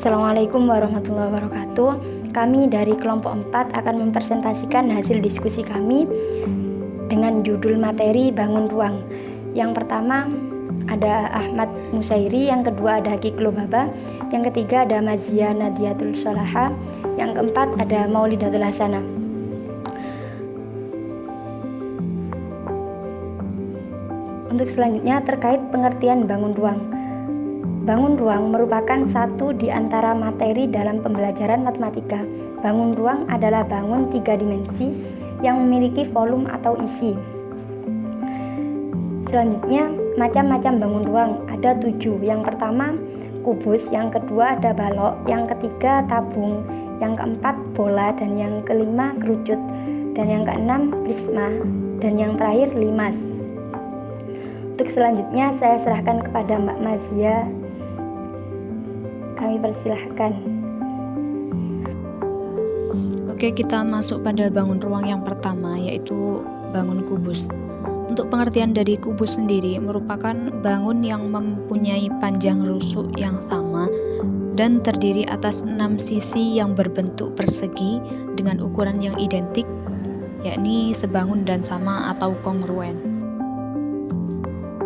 Assalamualaikum warahmatullahi wabarakatuh. Kami dari kelompok 4 akan mempresentasikan hasil diskusi kami dengan judul materi bangun ruang. Yang pertama ada Ahmad Musairi, yang kedua ada Hakik Lobaba, yang ketiga ada Mazia Nadiatul Sholaha, yang keempat ada Maulidatul Hasanah. Untuk selanjutnya terkait pengertian bangun ruang. Bangun ruang merupakan satu di antara materi dalam pembelajaran matematika. Bangun ruang adalah bangun 3 dimensi yang memiliki volume atau isi. Selanjutnya, macam-macam bangun ruang ada 7. Yang pertama, kubus, yang kedua ada balok, yang ketiga tabung, yang keempat bola, dan yang kelima kerucut, dan yang keenam prisma, dan yang terakhir limas. Untuk selanjutnya saya serahkan kepada Mbak Mazia. Kami persilahkan. Oke, kita masuk pada bangun ruang yang pertama, yaitu bangun kubus. Untuk pengertian dari kubus sendiri merupakan bangun yang mempunyai panjang rusuk yang sama dan terdiri atas 6 sisi yang berbentuk persegi dengan ukuran yang identik, yakni sebangun dan sama atau kongruen.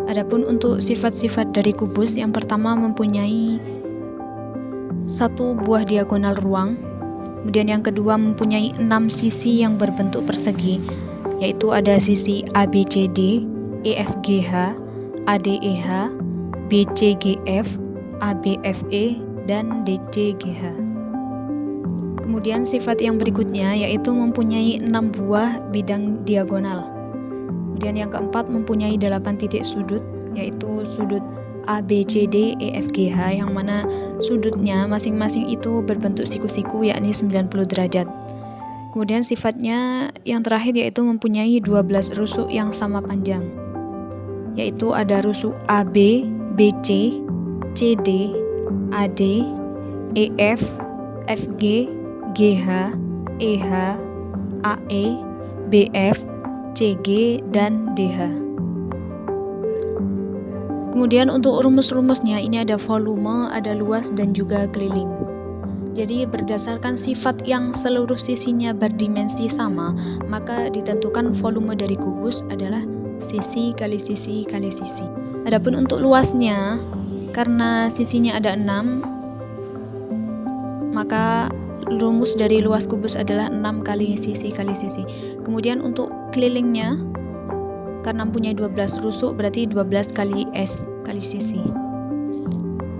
Adapun untuk sifat-sifat dari kubus, yang pertama mempunyai 1 buah diagonal ruang, kemudian yang kedua mempunyai 6 sisi yang berbentuk persegi, yaitu ada sisi ABCD, EFGH, ADEH, BCGF, ABFE, dan DCGH. Kemudian sifat yang berikutnya yaitu mempunyai 6 buah bidang diagonal. Kemudian yang keempat mempunyai 8 titik sudut, yaitu sudut ABCD, EFGH, yang mana sudutnya masing-masing itu berbentuk siku-siku, yakni 90 derajat. Kemudian sifatnya yang terakhir yaitu mempunyai 12 rusuk yang sama panjang, yaitu ada rusuk AB, BC, CD, AD, EF, FG, GH, EH, AE, BF, CG, dan DH. Kemudian untuk rumus-rumusnya ini ada volume, ada luas, dan juga keliling. Jadi berdasarkan sifat yang seluruh sisinya berdimensi sama, maka ditentukan volume dari kubus adalah sisi kali sisi kali sisi. Adapun untuk luasnya, karena sisinya ada 6, maka rumus dari luas kubus adalah 6 kali sisi kali sisi. Kemudian untuk kelilingnya, karena mempunyai 12 rusuk, berarti 12 kali S kali sisi.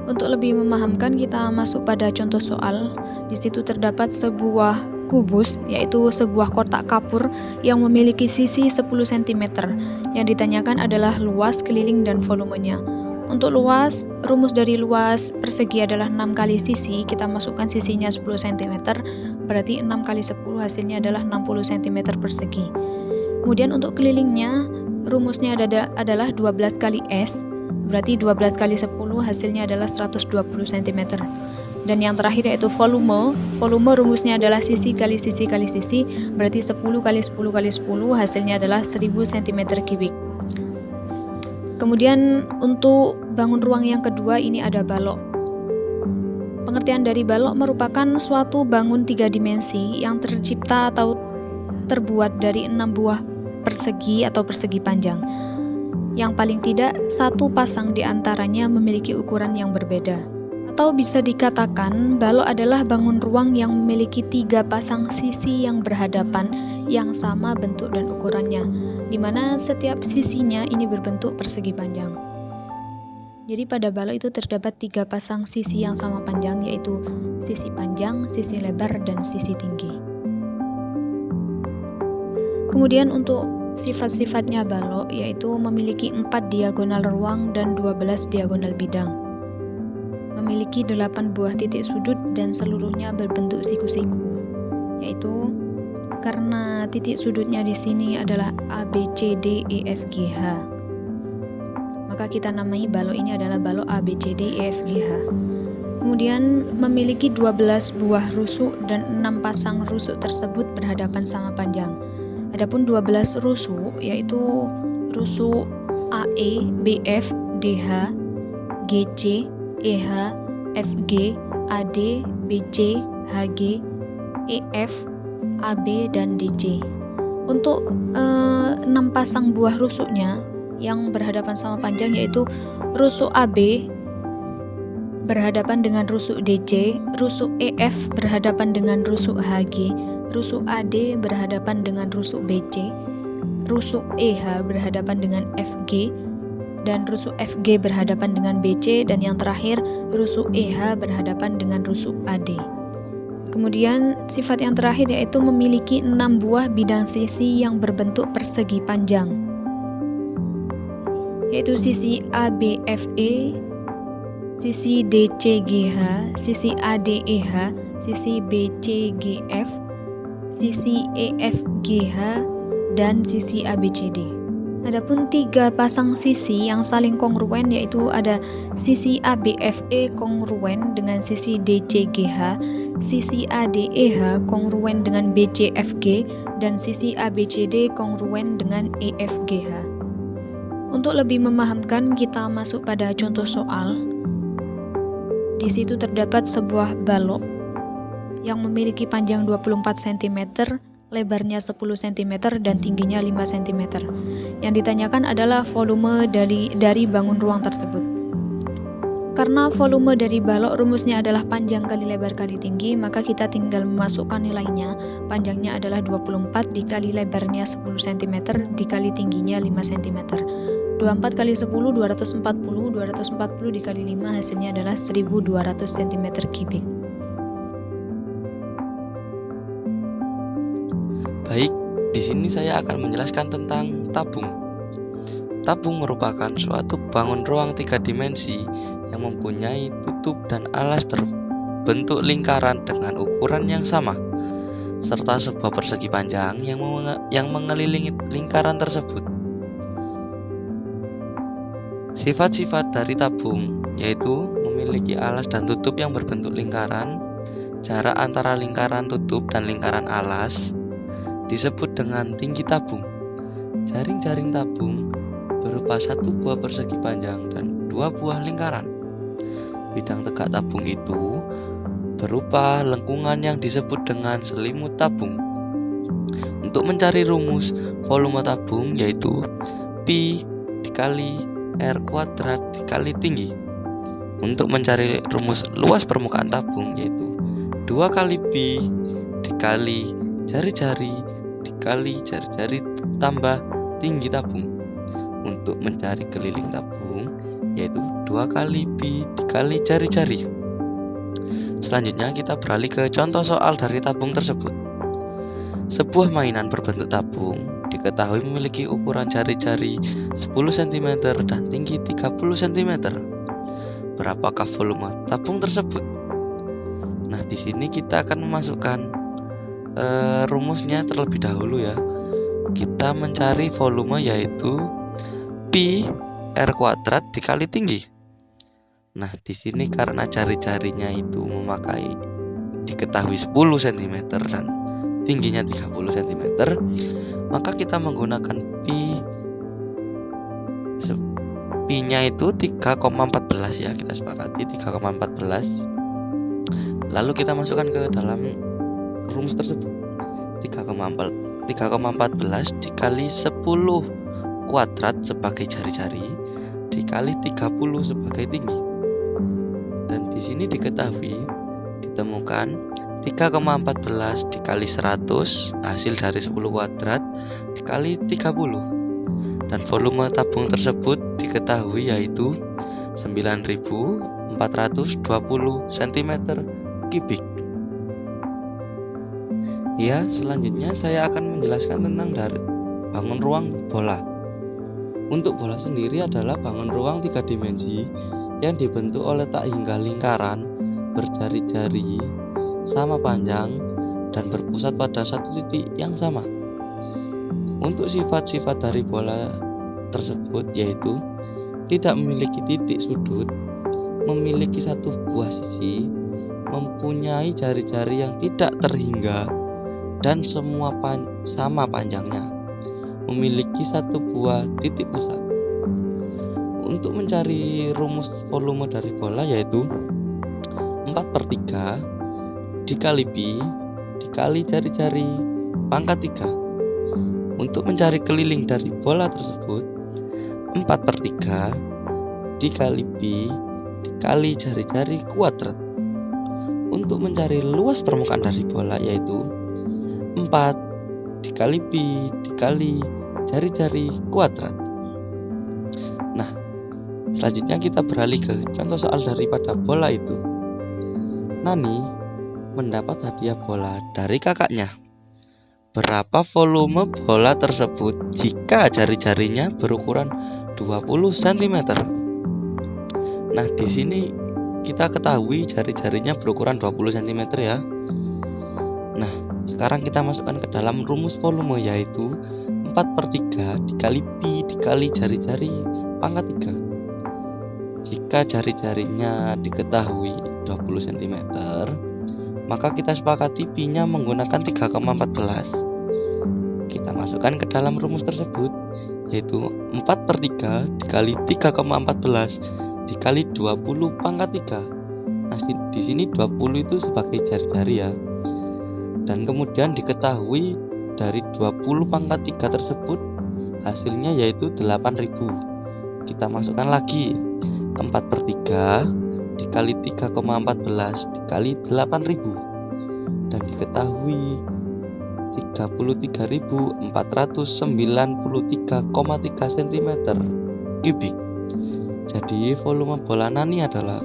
Untuk lebih memahamkan, kita masuk pada contoh soal. Di situ terdapat sebuah kubus, yaitu sebuah kotak kapur yang memiliki sisi 10 cm. Yang ditanyakan adalah luas, keliling, dan volumenya. Untuk luas, rumus dari luas persegi adalah 6 kali sisi. Kita masukkan sisinya 10 cm, berarti 6 kali 10 hasilnya adalah 60 cm persegi. Kemudian untuk kelilingnya, rumusnya adalah 12 kali S, berarti 12 kali 10 hasilnya adalah 120 cm. Dan yang terakhir yaitu volume. Volume rumusnya adalah sisi kali sisi kali sisi, berarti 10 kali 10 kali 10 hasilnya adalah 1000 cm3. Kemudian untuk bangun ruang yang kedua ini ada balok. Pengertian dari balok merupakan suatu bangun 3 dimensi yang tercipta atau terbuat dari 6 buah persegi atau persegi panjang. Yang paling tidak, 1 pasang di antaranya memiliki ukuran yang berbeda. Atau bisa dikatakan, balok adalah bangun ruang yang memiliki 3 pasang sisi yang berhadapan yang sama bentuk dan ukurannya, di mana setiap sisinya ini berbentuk persegi panjang. Jadi pada balok itu terdapat 3 pasang sisi yang sama panjang, yaitu sisi panjang, sisi lebar, dan sisi tinggi. Kemudian untuk sifat-sifatnya balok yaitu memiliki 4 diagonal ruang dan 12 diagonal bidang. Memiliki 8 buah titik sudut dan seluruhnya berbentuk siku-siku. Yaitu karena titik sudutnya di sini adalah ABCD EFGH, maka kita namai balok ini adalah balok ABCD EFGH. Kemudian memiliki 12 buah rusuk dan 6 pasang rusuk tersebut berhadapan sama panjang. Adapun 12 rusuk yaitu rusuk AE, BF, DH, GC, EH, FG, AD, BC, HG, EF, AB, dan DC. Untuk 6 pasang buah rusuknya yang berhadapan sama panjang yaitu rusuk AB berhadapan dengan rusuk DC, rusuk EF berhadapan dengan rusuk HG, rusuk AD berhadapan dengan rusuk BC, rusuk EH berhadapan dengan FG, dan rusuk FG berhadapan dengan BC, dan yang terakhir rusuk EH berhadapan dengan rusuk AD. Kemudian sifat yang terakhir yaitu memiliki 6 buah bidang sisi yang berbentuk persegi panjang, yaitu sisi ABFE, sisi DCGH, sisi ADEH, sisi BCGF, sisi EFGH, dan sisi ABCD. Adapun 3 pasang sisi yang saling kongruen yaitu ada sisi ABFE kongruen dengan sisi DCGH, sisi ADEH kongruen dengan BCFG, dan sisi ABCD kongruen dengan EFGH. Untuk lebih memahamkan, kita masuk pada contoh soal. Di situ terdapat sebuah balok yang memiliki panjang 24 cm, lebarnya 10 cm, dan tingginya 5 cm. Yang ditanyakan adalah volume dari bangun ruang tersebut. Karena volume dari balok rumusnya adalah panjang kali lebar kali tinggi, maka kita tinggal memasukkan nilainya. Panjangnya adalah 24 dikali lebarnya 10 cm dikali tingginya 5 cm. 24 kali 10, 240, 240 dikali 5 hasilnya adalah 1200 cm3. Baik, di sini saya akan menjelaskan tentang tabung. Tabung merupakan suatu bangun ruang 3 dimensi yang mempunyai tutup dan alas berbentuk lingkaran dengan ukuran yang sama, serta sebuah persegi panjang yang mengelilingi lingkaran tersebut. Sifat-sifat dari tabung yaitu memiliki alas dan tutup yang berbentuk lingkaran, jarak antara lingkaran tutup dan lingkaran alas disebut dengan tinggi tabung. Jaring-jaring tabung berupa 1 buah persegi panjang dan 2 buah lingkaran. Bidang tegak tabung itu berupa lengkungan yang disebut dengan selimut tabung. Untuk mencari rumus volume tabung yaitu Pi dikali R kuadrat dikali tinggi. Untuk mencari rumus luas permukaan tabung yaitu 2 kali Pi dikali jari-jari dikali jari-jari tambah tinggi tabung. Untuk mencari keliling tabung yaitu 2 kali Pi dikali jari-jari. Selanjutnya kita beralih ke contoh soal dari tabung tersebut. Sebuah mainan berbentuk tabung diketahui memiliki ukuran jari-jari 10 cm dan tinggi 30 cm. Berapakah volume tabung tersebut? Nah, di sini kita akan memasukkan rumusnya terlebih dahulu ya. Kita mencari volume yaitu Pi R kuadrat dikali tinggi. Nah, di sini karena jari-jarinya itu diketahui 10 cm dan tingginya 30 cm, maka kita menggunakan Pi-nya itu 3,14 ya, kita sepakati 3,14. Lalu kita masukkan ke dalam rumus tersebut. 3,14 dikali 10 kuadrat sebagai jari-jari dikali 30 sebagai tinggi. Dan di sini ditemukan 3,14 dikali 100 hasil dari 10 kuadrat dikali 30. Dan volume tabung tersebut diketahui yaitu 9.420 cm3. Ya, selanjutnya saya akan menjelaskan tentang dari bangun ruang bola. Untuk bola sendiri adalah bangun ruang 3 dimensi yang dibentuk oleh tak hingga lingkaran berjari-jari sama panjang dan berpusat pada satu titik yang sama. Untuk sifat-sifat dari bola tersebut yaitu tidak memiliki titik sudut, memiliki 1 buah sisi, mempunyai jari-jari yang tidak terhingga dan semua sama panjangnya, memiliki 1 buah titik pusat. Untuk mencari rumus volume dari bola yaitu 4/3 dikali pi dikali jari-jari pangkat 3. Untuk mencari keliling dari bola tersebut, 4/3 dikali pi dikali jari-jari kuadrat. Untuk mencari luas permukaan dari bola yaitu 4 dikali pi dikali jari-jari kuadrat. Nah, selanjutnya kita beralih ke contoh soal daripada bola itu. Nani mendapat hadiah bola dari kakaknya. Berapa volume bola tersebut jika jari-jarinya berukuran 20 cm? Nah, di sini kita ketahui jari-jarinya berukuran 20 cm ya. Nah, sekarang kita masukkan ke dalam rumus volume yaitu 4/3 dikali pi dikali jari-jari pangkat 3. Jika jari-jarinya diketahui 20 cm, maka kita sepakati pi-nya menggunakan 3,14. Kita masukkan ke dalam rumus tersebut yaitu 4/3 dikali 3,14 dikali 20 pangkat 3. Nah, di sini 20 itu sebagai jari-jari ya. Dan kemudian diketahui dari 20 pangkat 3 tersebut hasilnya yaitu 8.000. Kita masukkan lagi 4/3 dikali 3,14 dikali 8.000 dan diketahui 33.493,3 cm kubik. Jadi volume bola Nani adalah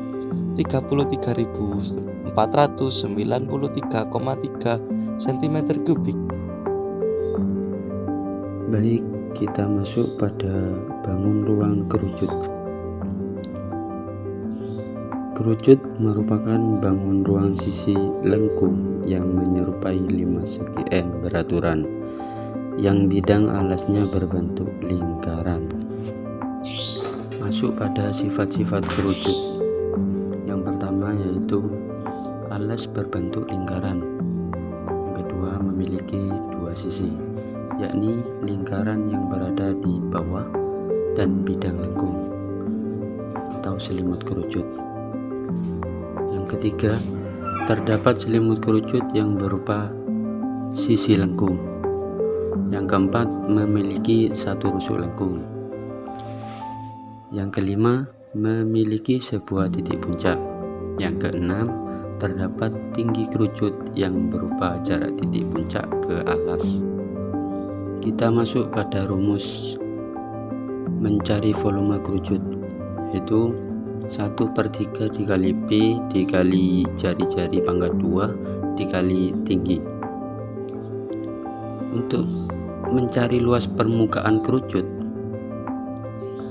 33.493,3 cm kubik. Baik, kita masuk pada bangun ruang kerucut. Kerucut merupakan bangun ruang sisi lengkung yang menyerupai 5 segi N beraturan, yang bidang alasnya berbentuk lingkaran. Masuk pada sifat-sifat kerucut. Yang pertama yaitu alas berbentuk lingkaran. Yang kedua memiliki 2 sisi, yakni lingkaran yang berada di bawah dan bidang lengkung atau selimut kerucut. Yang ketiga, terdapat selimut kerucut yang berupa sisi lengkung. Yang keempat, memiliki 1 rusuk lengkung. Yang kelima, memiliki sebuah titik puncak. Yang keenam, terdapat tinggi kerucut yang berupa jarak titik puncak ke alas. Kita masuk pada rumus mencari volume kerucut, yaitu 1/3 dikali P dikali jari-jari pangkat 2 dikali tinggi. Untuk mencari luas permukaan kerucut,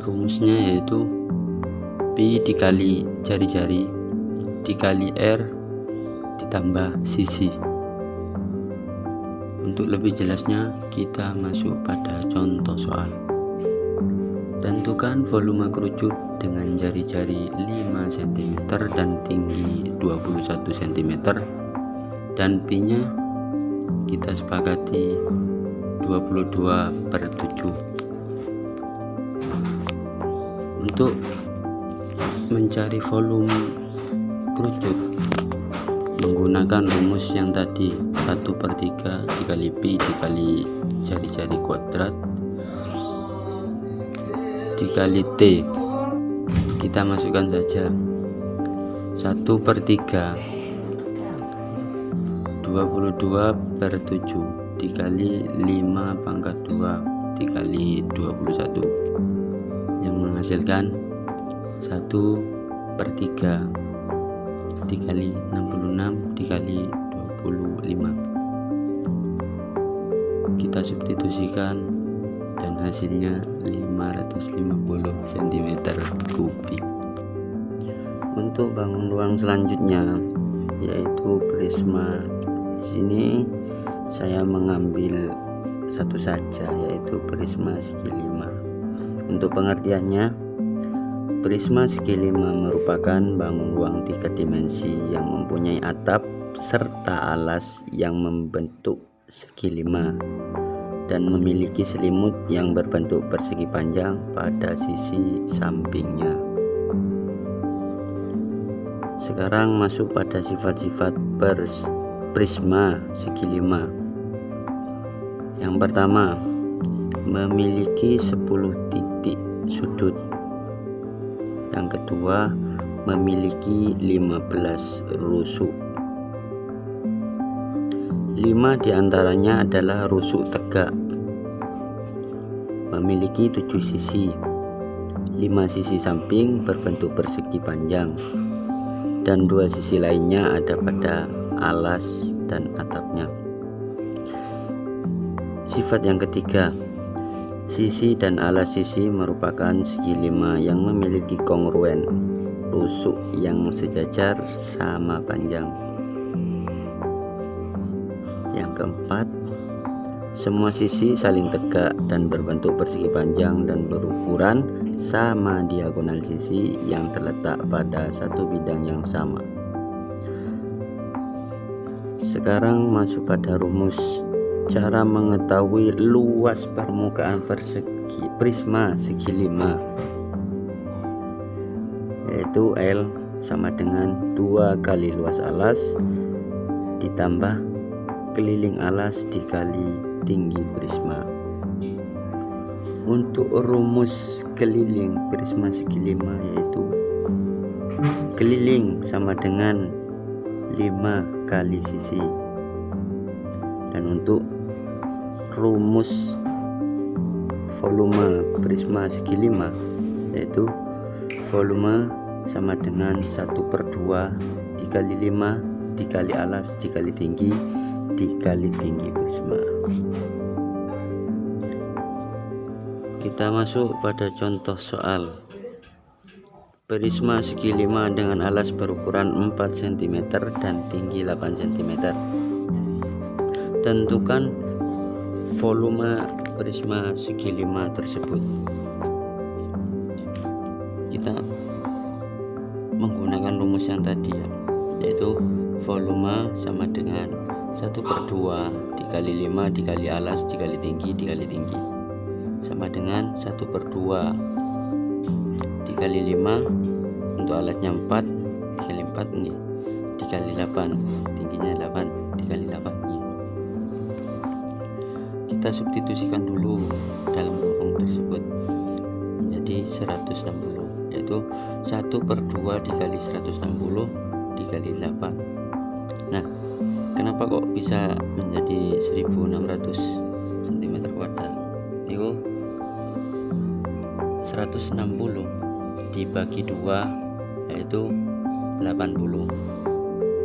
rumusnya yaitu P dikali jari-jari dikali R ditambah sisi. Untuk lebih jelasnya, kita masuk pada contoh soal. Tentukan volume kerucut dengan jari-jari 5 cm dan tinggi 21 cm, dan P-nya kita sepakati 22/7. Untuk mencari volume kerucut menggunakan rumus yang tadi, 1/3 dikali Pi dikali jari-jari kuadrat dikali T. Kita masukkan saja 1/3 22/7 dikali 5 pangkat 2 dikali 21, yang menghasilkan 1/3 dikali 66 dikali 25. Kita substitusikan dan hasilnya 550 cm kubik. Untuk bangun ruang selanjutnya yaitu prisma. Di sini saya mengambil satu saja, yaitu prisma segi 5. Untuk pengertiannya, prisma segi 5 merupakan bangun ruang 3 dimensi yang mempunyai atap serta alas yang membentuk segi 5 dan memiliki selimut yang berbentuk persegi panjang pada sisi sampingnya. Sekarang masuk pada sifat-sifat prisma segi 5. Yang pertama, memiliki 10 titik sudut. Yang kedua, memiliki 15 rusuk. 5 diantaranya adalah rusuk tegak, memiliki 7 sisi. 5 sisi samping berbentuk persegi panjang, dan 2 sisi lainnya ada pada alas dan atapnya. Sifat yang ketiga, sisi dan alas sisi merupakan segi 5 yang memiliki kongruen, rusuk yang sejajar sama panjang. Yang keempat, semua sisi saling tegak dan berbentuk persegi panjang dan berukuran sama diagonal sisi yang terletak pada satu bidang yang sama. Sekarang masuk pada rumus cara mengetahui luas permukaan prisma segi 5, yaitu L sama dengan 2 kali luas alas ditambah keliling alas dikali tinggi prisma. Untuk rumus keliling prisma segi 5 yaitu keliling sama dengan 5 kali sisi. Dan untuk rumus volume prisma segi 5 yaitu volume sama dengan 1/2 dikali 5 dikali alas dikali tinggi prisma. Kita masuk pada contoh soal. Prisma segi 5 dengan alas berukuran 4 cm dan tinggi 8 cm. Tentukan volume prisma segi 5 tersebut. Kita menggunakan rumus yang tadi ya, yaitu volume sama dengan 1/2 dikali 5 dikali alas dikali tinggi sama dengan 1/2 dikali 5, untuk alasnya 4 dikali 4 ini dikali 8, tingginya 8 dikali 8 ini. Kita substitusikan dulu dalam kurung tersebut menjadi 160, yaitu 1/2 dikali 160 dikali 8. Nah, kenapa kok bisa menjadi 1600 cm²? Itu 160 dibagi 2 yaitu 80.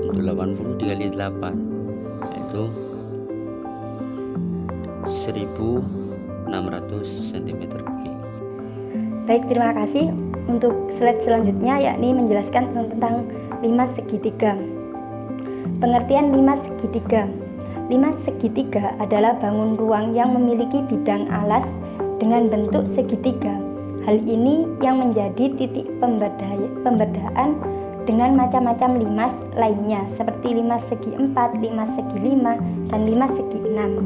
Untuk 80 dikali 8 yaitu 1600 cm3. Baik, terima kasih. Untuk slide selanjutnya yakni menjelaskan tentang 5 segitiga. Pengertian 5 segitiga. 5 segitiga adalah bangun ruang yang memiliki bidang alas dengan bentuk segitiga. Hal ini yang menjadi titik pembedaan dengan macam-macam 5 lainnya seperti 5 segi 4, 5 segi 5, dan 5 segi 6.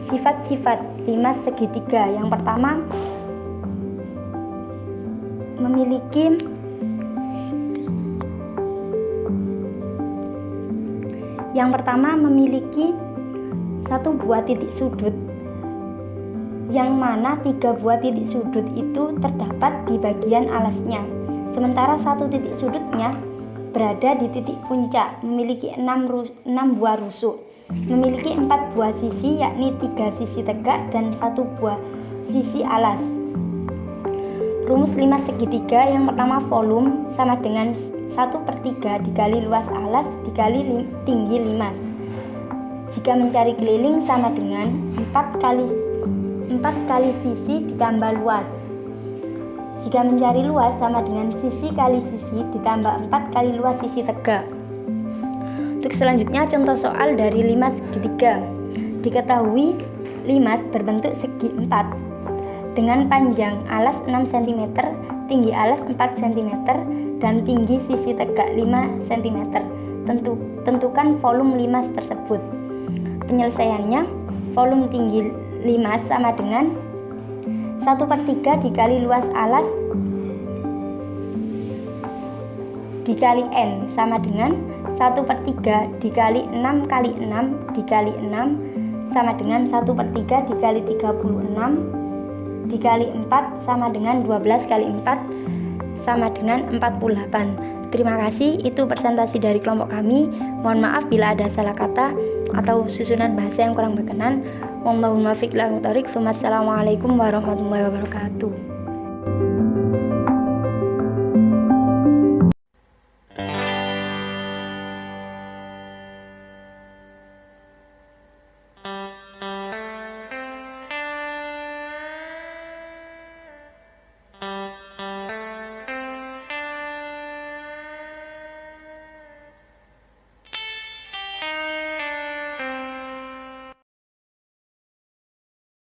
Sifat-sifat 5 segitiga. Yang pertama, memiliki satu buah titik sudut, yang mana 3 buah titik sudut itu terdapat di bagian alasnya, sementara satu titik sudutnya berada di titik puncak, memiliki 6 buah rusuk, memiliki 4 buah sisi yakni 3 sisi tegak dan 1 buah sisi alas. Rumus 5 segitiga. Yang pertama, volume sama dengan 1/3 dikali luas alas dikali tinggi limas. Jika mencari keliling sama dengan 4 kali sisi ditambah luas. Jika mencari luas sama dengan sisi kali sisi ditambah 4 kali luas sisi tegak. Untuk selanjutnya contoh soal dari 5 segitiga. Diketahui limas berbentuk segi 4 dengan panjang alas 6 cm, tinggi alas 4 cm, dan tinggi sisi tegak 5 cm. Tentukan volume limas tersebut. Penyelesaiannya, volume tinggi limas sama dengan 1/3 dikali luas alas dikali N sama dengan 1/3 dikali 6 kali 6 dikali 6 sama dengan 1/3 dikali 36 dikali 4 sama dengan 12 kali 4 sama dengan 48. Terima kasih, itu presentasi dari kelompok kami. Mohon maaf bila ada salah kata atau susunan bahasa yang kurang berkenan. Wallahul muwaffiq ila aqwamit thoriq. Wassalamualaikum warahmatullahi wabarakatuh.